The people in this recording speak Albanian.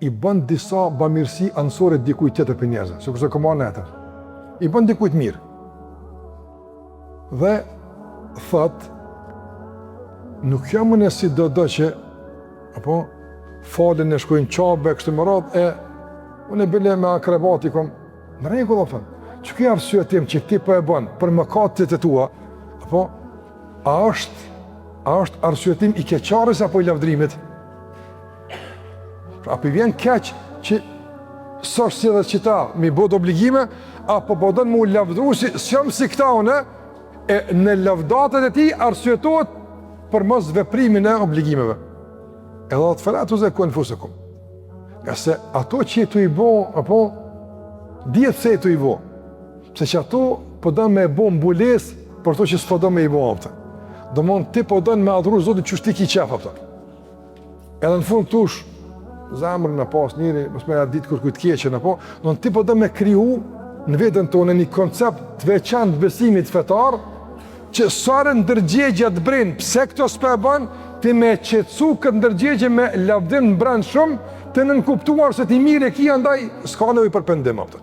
i bën disa bamirësi ansore dikujt tjetër për njerëzve, se kurse komo netër. I bën dikujt mirë. Dhe thot, nuk jam në si do që apo falën e shkojnë qabe, kështu më radhë, unë e bile me akrebati kom, në rregull, që kjo arsye tim që ti po e bën për mëkatet e tua, apo a është arsye tim i keqarës apo i lavdrimit? Apo i vjen keq që s'është si dhe qita mi bod obligime, apo po dënë mu lavdru si jam si këta une, e në lavdatet e ti arsyetohet për mos veprimin e obligimeve. Edhe atë felatu ze ku në fusekum. Nga se ato që tu i bo, apo, djetë se tu i bo. Pse që ato po dënë me bo mbules për to që s'po dënë me i bo apëta. Do mund ti po dënë me adhuru zotin që shti ki qef apëta. Edhe në fund tush, zamrën në pas njëri, mos me ditë kur kujtë keqen, apo, do në ti po dënë me kriju në vetën tonë një koncept të veçantë besimit fetar, që sare ndërgjegja të brinë, pse këto s'pe e banë, ti me qetësu këtë ndërgjegje me lavdim në brendë shumë, të nënkuptuar se ti mire kia ndaj s'ka nevojë për pendim apëta.